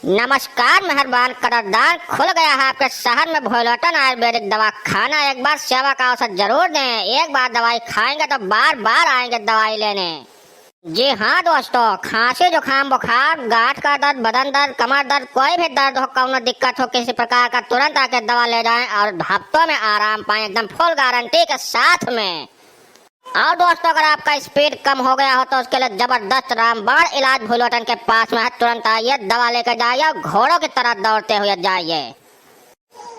नमस्कार मेहरबान कदरदान, खुल गया है आपके शहर में भोलटन आयुर्वेदिक दवा खाना। एक बार सेवा का अवसर जरूर दें। एक बार दवाई खाएंगे तो बार बार आएंगे दवाई लेने। जी हाँ दोस्तों, खांसी जुकाम बुखार गांठ का दर्द बदन दर्द कमर दर्द कोई भी दर्द हो कौनो दिक्कत हो किसी प्रकार का तुरंत आके दवा ले जाएं और हफ्तों में आराम पाएं एकदम फुल गारंटी के साथ में। और दोस्तों, अगर आपका स्पीड कम हो गया हो तो उसके लिए जबरदस्त रामबाण इलाज भोलटन के पास में है। तुरंत आइए, दवा लेकर जाइए और घोड़ों की तरह दौड़ते हुए जाइए।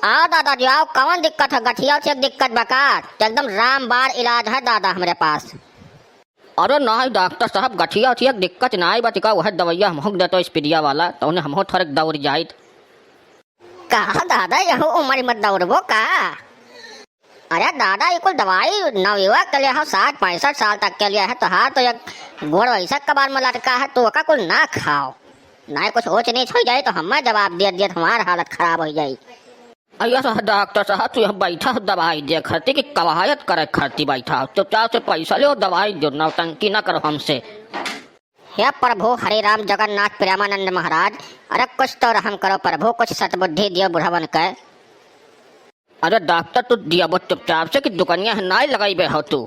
आओ दादाजी आओ, कौन दिक्कत है? गठिया से दिक्कत बकार तो एकदम रामबाण इलाज है दादा हमारे पास। अरे नहीं डॉक्टर साहब, गठिया उठिया दिक्कत ना बचिका वह दवाइया हम देतो स्पीडिया वाला तो उन्हें हम थोड़े दौड़ जाए। कहा दादा यह उम्र मत दौड़बो का? अरे दादा ये कुल दवाई नवयुवक के लिए है, 60-65 साल तक के लिए है। तो हाँ तो एक गोड़ वैसा कबार में लटका है तो का कुल ना खाओ, ना कुछ ऊंच नीच हो जाए तो हमें जवाब दे दिए हमारी हालत खराब हो जाए। अय्या डॉक्टर साहब तू यहाँ बैठा दवाई दे खरती की कवायद करे खरती बैठा चुपचाप से पैसा ले दवाई दो, नौटंकी न करो हमसे। हे प्रभु हरे राम जगन्नाथ प्रेमानंद महाराज, अरे कुछ तो रहम करो प्रभु, कुछ सतबुद्धि दियो बुढ़ा बन के। अरे डॉक्टर तू दिया वो चुपचाप से कि दुकानिया है नाई लगाई बे हो तू।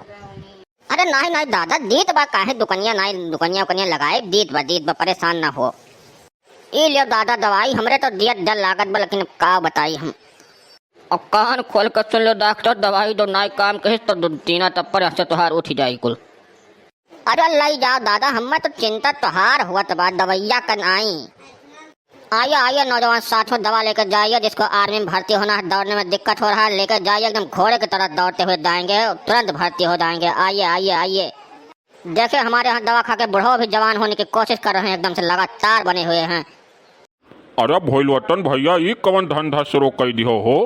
अरे नहीं नहीं दादा, दीत बा काहे दुकानिया नहीं दुकानिया लगाए, दीत बा परेशान ना हो। ये लियो दादा दवाई, हमरे तो दिया डर लागत बा, लेकिन का बताई हम। और कान खोल कर सुन लो डॉक्टर, दवाई दो नाई काम कहे तो तीना तब पर ऐसे तुहार उठ जाए कुल। अरे लाई जाओ दादा, हमें तो चिंता तुहार हुआ तो बात दवाइया कर आई। आइए आइए नौजवान साथियों, दवा लेकर जाइए। जिसको आर्मी में भर्ती होना है, दौड़ने में दिक्कत हो रहा है, लेकर जाइए, एकदम घोड़े की तरह दौड़ते हुए जाएंगे, तुरंत भर्ती हो जाएंगे। आइए आइए आइए, देखिए हमारे यहाँ दवा खा के बुढ़ो भी जवान होने की कोशिश कर रहे हैं, एकदम से लगातार बने हुए हैं। अरे भोलवटन भैया, ये कवन धंधा शुरू कर दियो हो?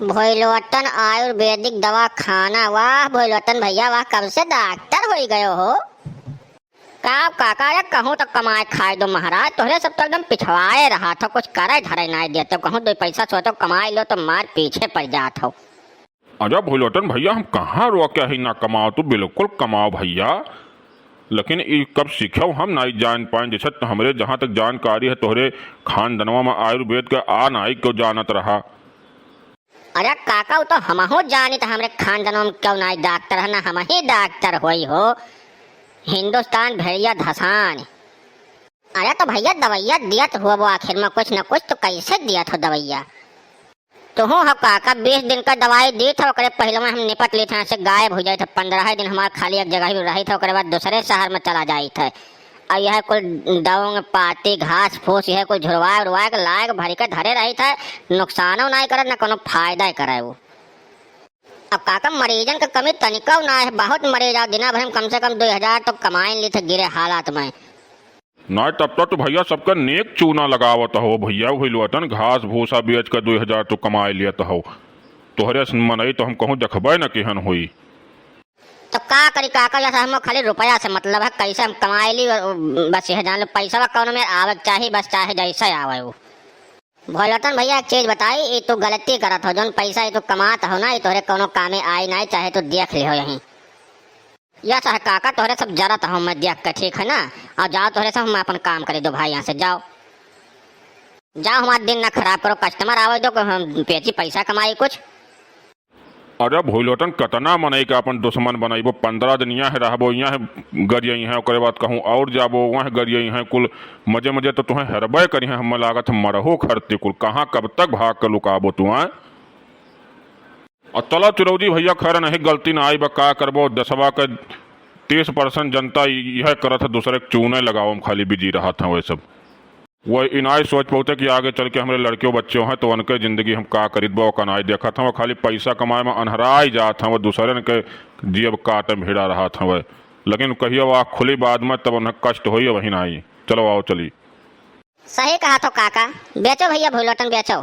भोलवटन आयुर्वेदिक दवा खाना, वाह भोलवटन भैया वाह, कब से डॉक्टर हो गए हो? काका या कहूँ तो कमाए खाए दो महाराज, तोहरे सब तो एकदम पिछवाए रहा था, कुछ करे धरे नहीं देते। कहूँ दो पैसा सोचो कमाए लो तो मार पीछे पड़ जात हो। अरे भोलवटन भैया, हम कहाँ रोके ही ना कमाओ, तू बिल्कुल कमाओ भैया, लेकिन ये कब सीखो हम नहीं जान पाए। जैसे तो हमरे जहाँ तक जानकारी है तोहरे खानदनवा में आयुर्वेद के आ नाई क्यों जानत रहा। अरे काका वो तो हमहू जानी था, हमरे खानदानों में क्यों नहीं डॉक्टर है, ना हम ही डॉक्टर हुई हो, हिंदुस्तान भेड़िया धसान। अरे तो भैया दवाइया दिया तो हुआ वो आखिर में कुछ न कुछ तो कैसे दिया था दवाइया? तो हूँ काका 20 दिन का दवाई दी था, पहले में हम निपट ली था, ऐसे गायब हो जाए थे। 15 दिन हमारे खाली एक जगह ही रही था, बाद दूसरे शहर में चला जाए थे। और यह कुल दवाओं पाती घास फूस यह कुल झुरवा उड़वा के लाए भरी के धरे रही था, नुकसानो नहीं करे न कोनो फायदा करे वो। अब काका मरीजन का कमी तनिका ना है, बहुत मरीज आओ दिना भर में कम से कम 2000 तो कमाए ली थे गिरे हालात में। ना तब तक तो भैया सबका नेक चूना लगावत हो भैया, भोलवटन घास भूसा बेच कर 2000 तो कमाए लियत हो। तोहरे मनई तो हम कहूँ देखबे न केहन हुई। तो का करी काका, जैसा हम खाली रुपया से मतलब है, कैसे हम कमाए ली बस यह जान लो, पैसा कौन में आवे चाहिए, बस चाहे जैसे आवे वो। भोलवटन भैया एक चीज बताई, ये तो गलती करत हो, जो पैसा ये तो कमात हो ना, ये तोहरे कोनो कामे आई ना, चाहे तो देख लियो यहीं। या चाहे काका तोहरे सब जरूरत हो मैं देख के, ठीक है ना? और जाओ तोहरे सब हम अपन काम करे दो भाई, यहाँ से जाओ जाओ, हमारा दिन ना खराब करो, कस्टमर आवे दो, हम पेची पैसा कमाई कुछ। अरे भोलवटन कतना मनई का अपन दुश्मन बनाइबो, 15 दिन यहाँ रहबो, यहाँ गरियई है, ओकरे बाद कहूँ और जाबो वहाँ गरियई है, कुल मजे मजे तो तुम्हें हरबे करी है, हम लागत मरहो खरती कुल, कहाँ कब तक भाग कर लुकाबो तू आए। और चलो चिरौजी भैया, खैर नहीं गलती ना आई बा, का करबो, 10% जनता यह करत है, दूसरे चूने लगाओ हम खाली बिजी रहा था। वह सब वह इनाय सोच पाते कि आगे चल के हमारे लड़कियों बच्चों हैं तो उनके ज़िंदगी हम का खरीद बो कनाई देखा था, वह खाली पैसा कमाए में अनहराई जाता था, वह दूसरे के जीव काटे में भिड़ा रहा था वह। लेकिन कहिए वह खुली बाद में तब उन्हें कष्ट हो वही ना आई। चलो आओ चली। सही कहा तो काका, बेचो भैया भोलवटन बेचो।